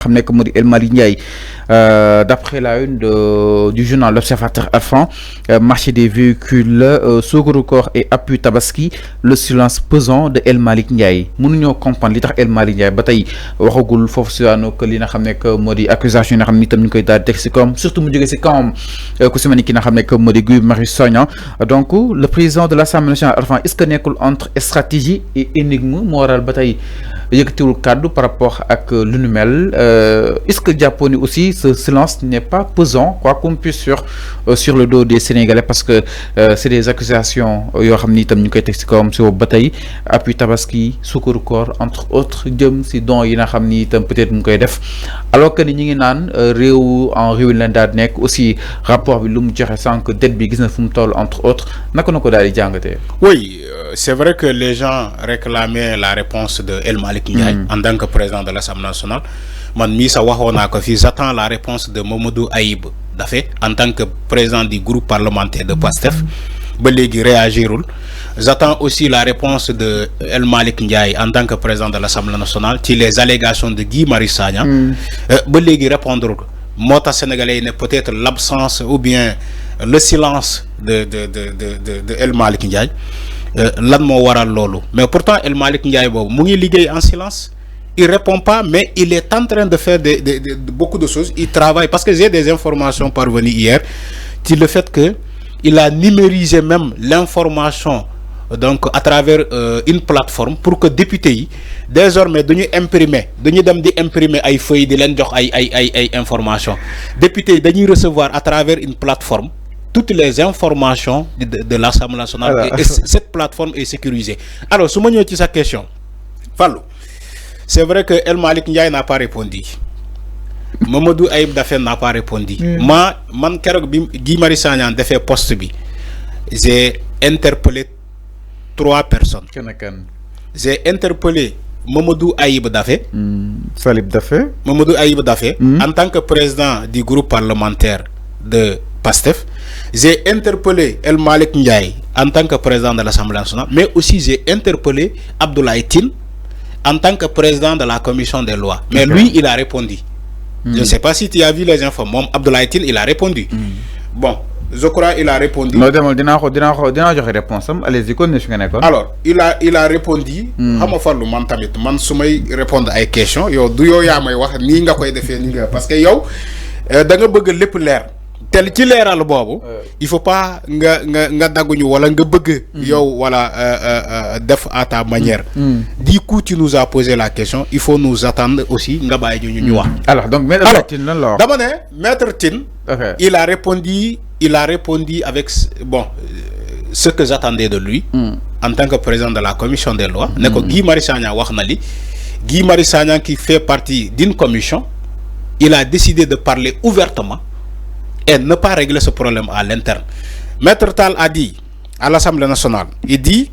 xam nekk moo di El Malick Ndiaye d'après la une du journal L'Observateur Arfan, marché des véhicules, suukaru koor et appui tabaski, le silence pesant de El Malick Ndiaye mënuñoo comprendre li tax El Malick Ndiaye ba tey waxagul foofu si waano que li nga xam nekk moo di accusation yi nga xam ni itam ñu koy daal di teg si kawam, surtout mu jógee si kawam ku si mel ni ki nga xam nekk moo di Guy Marius Sagna. Donc le président de l'Assemblée nationale Arfan, est-ce que nekkul entre stratégie et énigme moo waral ba tey yëkkatiwul kàddu par rapport ak lu nu mel? Est-ce que Diaponi aussi, ce silence n'est pas pesant, quoi qu'on puisse sur le dos des Sénégalais, parce que c'est des accusations, comme sur bataille, appui tabaski, suukaru koor, entre autres, jëm si don yi nga xam ni itam peut-être mu koy def, alors que ni ñi ngi naan réew en réew leen daal nekk aussi rapport bi lu mu joxe sànq dette bi gis na fu mu toll entre autres, naka na ko daal di jàngatee. Oui, c'est vrai que les gens réclamaient la réponse de El Malick Ndiaye en tant que président de l'Assemblée nationale. Man mi sa waxona ko fi, j'attends la réponse de Mamadou Ayib Daffé en tant que président du groupe parlementaire de PASTEF ba légui réagirul. J'attends aussi la réponse de El Malick Ndiaye en tant que président de l'Assemblée nationale ci les allégations de Guy Marius Sagna ba légui répondre mota sénégalais ne peut-être l'absence ou bien le silence de El Malick Ndiaye lan mo waral lolu. Mais pourtant El Malick Ndiaye bobu mu ngi liggéey en silence. Il répond pas, mais il est en train de faire beaucoup de choses. Il travaille, parce que j'ai des informations parvenues hier, sur le fait que il a numérisé même l'information donc à travers une plateforme pour que députés désormais de imprimer ay feuilles de len jox ay informations. Députés dañuy recevoir à travers une plateforme toutes les informations de l'Assemblée nationale. Alors, et cette plateforme est sécurisée. Alors, si je suis sa question, Fallou. C'est vrai que El Malick Ndiaye n'a pas répondu. Mamadou Ayib Daffé n'a pas répondu. Man kérok bi Guy Marius Sagna défé poste bi, j'ai interpellé 3 personnes. J'ai interpellé Mamadou Ayib Daffé, Salib Daffé, Mamadou Ayib Daffé en tant que président du groupe parlementaire de PASTEF. J'ai interpellé El Malick Ndiaye en tant que président de l'Assemblée nationale, mais aussi j'ai interpellé Abdoulaye Tine en tant que président de la commission des lois. Mais lui, il a répondu. Je ne sais pas si tu as vu les infos. Mon Abdoulaye Tine, il a répondu. Bon, je crois qu'il a répondu. Alors, il a répondu. Répondre à une question. Parce que yo, tel ci leral bobu il faut pas nga daguñu wala nga bëgg yow wala def à ta manière. Du coup tu nous as posé la question, il faut nous attendre aussi nga baye ñu wax. Alors donc Maître Tine lan la wax. Dama né Maître Tine il a répondu avec bon ce que j'attendais de lui en tant que président de la commission des lois. Ne ko Guy Marius Sagna wax na li. Guy Marius Sagna qui fait partie d'une commission, il a décidé de parler ouvertement et ne pas régler ce problème à l'interne. Maître Tal a dit à l'Assemblée nationale, il dit,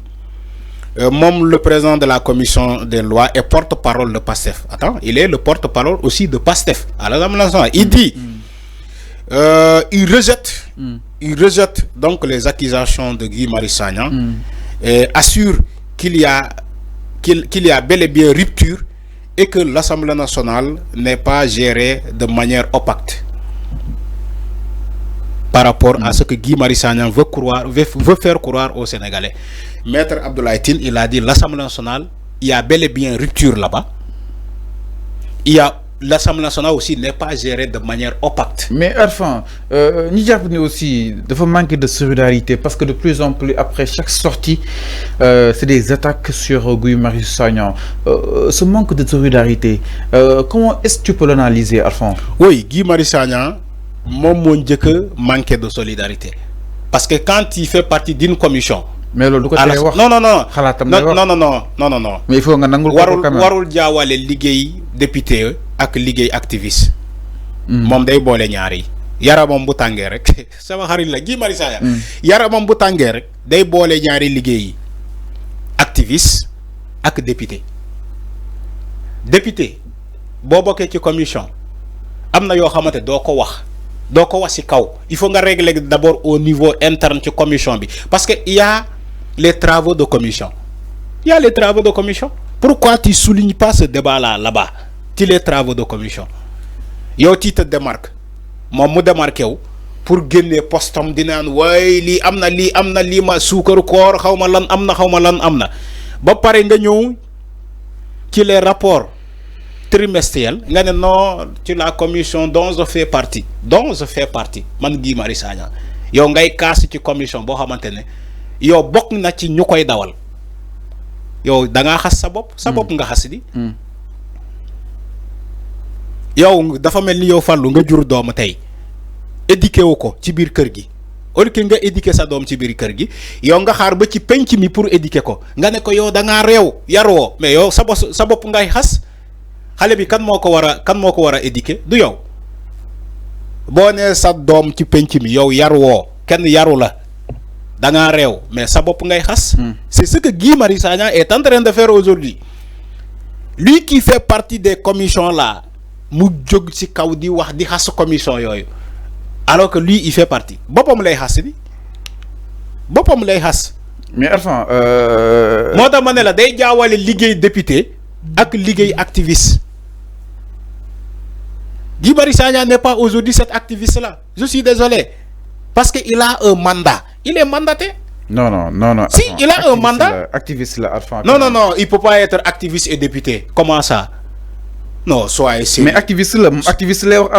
le président de la commission des lois est porte-parole de PASTEF. Attends, il est le porte-parole aussi de PASTEF à l'Assemblée nationale. Il dit, il rejette donc les accusations de Guy Marius Sagna et assure qu'il y a bel et bien rupture et que l'Assemblée nationale n'est pas gérée de manière opaque par rapport à ce que Guy Marius Sagna veut faire croire aux Sénégalais. Maître Abdoulaye Tine, il a dit l'Assemblée nationale, il y a bel et bien rupture là-bas. L'Assemblée nationale aussi n'est pas gérée de manière opaque. Mais enfin, nous aussi de manquer de solidarité parce que de plus en plus après chaque sortie, c'est des attaques sur Guy Marius Sagna. Ce manque de solidarité, comment est-ce que tu peux l'analyser, Alphon? Oui, Guy Marius Sagna, mon Dieu que manquer de solidarité. Parce que quand il fait partie d'une commission, mais non. Mais il faut nga nangul ko quand même. Warul jaawale liggéey député ak liggéey activiste. Mom day bolé ñaari. Yaramam bu tangé rek sama xarit la Guy Marius Sagna. Yaramam bu tangé rek day bolé ñaari liggéey activiste ak député. Député bo bokké ci commission amna yo xamanté doko wax. Il faut régler d'abord au niveau interne de la commission. Parce qu'il y a les travaux de commission. Pourquoi tu ne soulignes pas ce débat-là là-bas? les travaux de commission yow tu te démarques moom mu démarqué wu pour génne postom di naan way lii am na lii ma suukaru koor xaw ma lan am na ba pare nga ñëw ci les rapports trimestriels nga ne non ci la commission dont je fais partie man Guy Marius Sagna yow ngay kaas ci commission boo xamante ne yow bokk na ci ñu koy dawal yow da ngaa xas sa bopp nga xas di yow dafa mel ni yow Fallou nga jur doomu tey éduqué wu ko ci biir kër gi au lieu que nga éduqué sa doom ci biir kër gi yow nga xaar ba ci penc mi pour éduquer ko nga ne ko yow da ngaa réew yaroo mais yow sa bopp ngay xas xale bi kan moo ko war a éduquer du yow boo nee sa doom ci penc mi yow yaroo kenn yaru la da ngaa réew mais sa bopp ngay xas. C'est ce que Guy Marius Sagna est en train de faire aujourd'hui lui qui fait partie des commissions là mu jóg ci kaw di wax di xas commission yooyu alors que lui il fait partie boppam lay xas bi boppam lay xas. mais enfin. moo tax ma ne la day jaawale liggéey député ak liggéey activiste. Guy Marius Sagna n'est pas aujourd'hui cet activiste là je suis désolé parce que il a un mandat il est mandaté. Non. Si il a un mandat. Activiste là. Non, il peut pas être activiste et député. Comment ça? Non, soyez sérieux. Mais activiste là.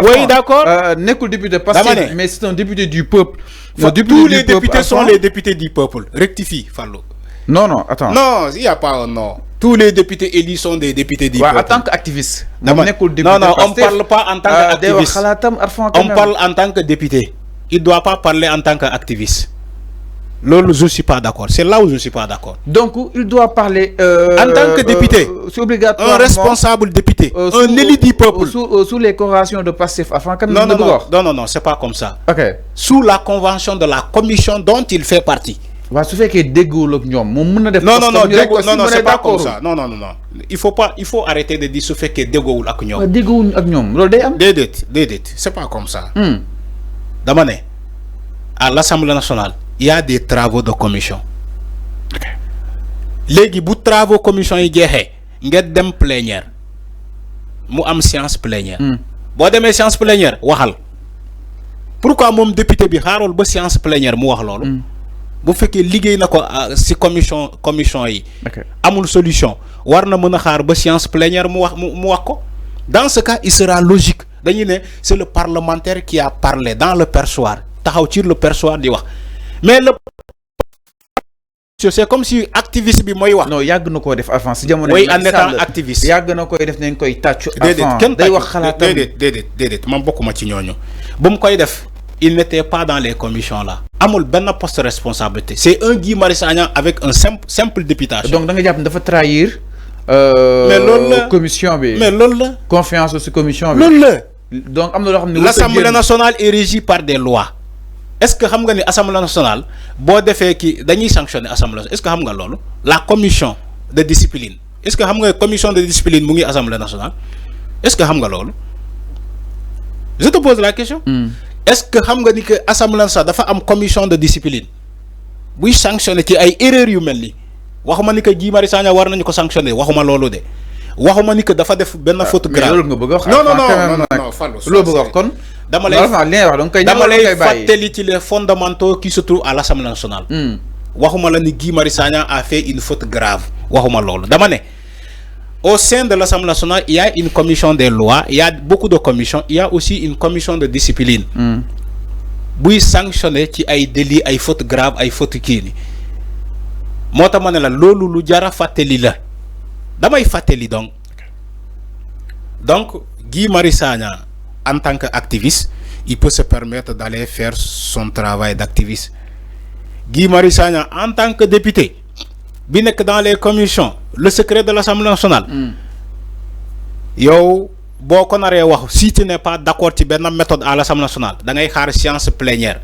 Oui, d'accord. N'est que député parce que mais c'est un député du peuple. Tous les députés sont les députés du peuple. Rectifie, Fallou. Non, attends. Non, il n'y a pas un non. Tous les députés élus sont des députés du peuple. En tant qu'activiste. Non, on ne parle pas en tant qu'activiste. On parle en tant que député. Il ne doit pas parler en tant qu'activiste. Là où je ne suis pas d'accord. C'est là où je ne suis pas d'accord. Donc, il doit parler... en tant que député. C'est obligatoire. Un responsable député. Un élu du peuple. Sous les conventions de Pastef. Non, c'est pas comme ça. Ok. Sous la convention de la commission dont il fait partie. Non, c'est pas comme ça. Non. Il faut arrêter de dire ce fait que dégoul ak ñom. Dédé, c'est pas comme ça. Damane, à l'Assemblée nationale, il y a des travaux de commission. Légui bu travaux commission yi jéxé, nga dem plénière. Mu am séance plénière. Bo démé séance plénière, waxal. Pourquoi mom député bi xarol ba séance plénière mu wax lolu? Bu féké liggéey nako ci commission yi. Amul solution. War na mëna xaar ba séance plénière mu wax ko. Dans ce cas, il sera logique. C'est le parlementaire qui a parlé dans le perchoir. Taxaw le perchoir di wax. Mais le c'est comme si activiste bi moy wax. Non, yag nako def avant si jamono. Oui, en étant activiste. Yag nako def nañ koy tatchu avant. Day wax xalaatam. Dédé, man bokuma ci ñooñu. Bum koy def, il n'était pas dans les commissions là. Amul ben poste de responsabilité. C'est un Guy Marius Sagna avec un simple députation. Donc da nga japp dafa trahir mais commission bi. Mais loolu confiance aussi commission bi. Loolu donc amna lo xamni l'Assemblée nationale est régie par des lois. Est-ce que xam nga ni Assemblée nationale bo défé ki dañuy sanctionner Assemblée? Est-ce que xam nga loolu? La commission de discipline. Est-ce que xam nga commission de discipline mu ngi Assemblée nationale? Est-ce que xam nga loolu? Je te pose la question. Est-ce que xam nga ni que Assemblée nationale dafa am commission de discipline buy sanctionner ci ay erreurs yu melni? Waxuma ni que Guy Marius Sagna war nañu ko sanctionner, waxuma loolu de. Waxuma ni que dafa def ben faute grave. Non, Fallou. Lo bëgg wax kon dama lay fatali ci les fondamentaux qui se trouvent à l'Assemblée nationale. Waxuma la ni Guy Marius Sagna a fait une faute grave. Waxuma loolu. Dama né au sein de l'Assemblée nationale, il y a une commission des lois, il y a beaucoup de commissions, il y a aussi une commission de discipline. Buy sanctionner ci ay délits, ay fautes graves, ay fautes kii ni. Moo tax ma ne la loolu lu jara fàttali la damay fàttali donc Guy Marius Sagna en tant qu'activiste il peut se permettre d'aller faire son travail d'activiste. Guy Marius Sagna en tant que député bi nekk dans les commissions le secret de l'Assemblée nationale yow boo ko naree wax si tu n'es pas d'accord ci benn méthode à l'Assemblée nationale da ngay xaar séance plénière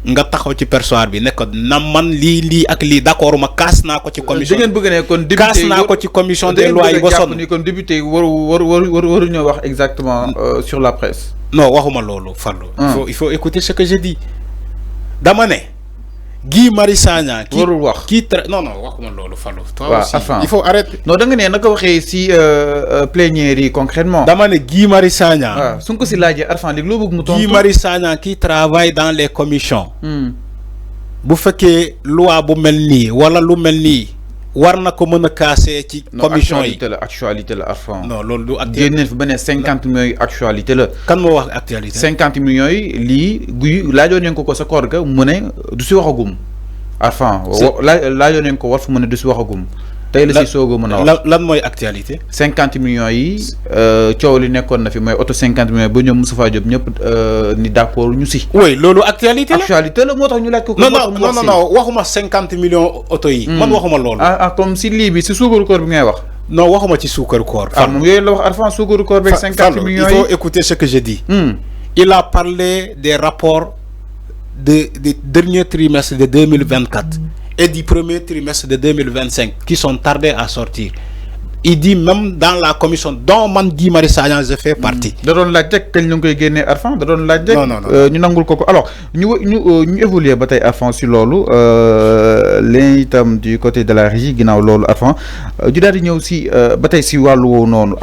nga taxaw ci perchoir bi nekk na man lii ak lii d'accord ma kaas naa ko ci commission. da ngeen bëgg ne kon député kaas naa ko ci commission des lois yi ba sonn ni kon député waru ñoo wax exactement sur la presse. Non waxuma loolu Fallou. Il faut écouter ce que je dis. Dama ne Guy Marius Sagna qui non waxuma lolu Fallou. Toi aussi il faut arrêter. Non da nga né naka waxé si plénière yi concrètement. dama né Guy Marius Sagna. waaw su ko si laajee Arfan léegi loo bëgg mu tontu. Guy Marius Sagna qui travaille dans les commissions. bu fekkee loi bu mel nii wala lu mel nii war na ko mën a casser ci commission yi. actualité la Arfan. non loolu du actualité génneel fi ba ne 50 millions yi actualité la. kan moo wax actualité. 50 millions yi lii guy laajoon nañ ko sa koor ga mu ne du si waxagum. Arfan laajoon nañ ko war fu mu ne du si waxagum. tey la si soog a mën a wax lan mooy actualité. 50 millions yi coow li nekkoon na fi mooy auto 50 millions ba ñoom Moustapha Diop ñëpp ni d'accord ñu si. oui loolu actualité la actualité la moo tax ñu laaj ko. non waxuma 50 millions auto yi. man waxuma loolu. comme si lii bi si suukaru koor bi ngay wax. non waxuma ci suukaru koor. moom yooyu la wax Arfan suukaru koor beeg 50 millions yi il faut écouter ce que je dis. Il a parlé des rapports du dernier trimestre de 2024. Et du premier trimestre de 2025 qui sont tardés à sortir. Il dit même dans la commission dont man Guy Marius Sagna je fais partie. da doon laaj rek kañ la koy génnee Arfan da doon laaj rek. ñu nangul ko alors ñu évoluer ba tey Arfan si loolu léegi itam du côté de la régie ginnaaw loolu Arfan ju daal di ñëw si ba tey si wàllu woowu noonu.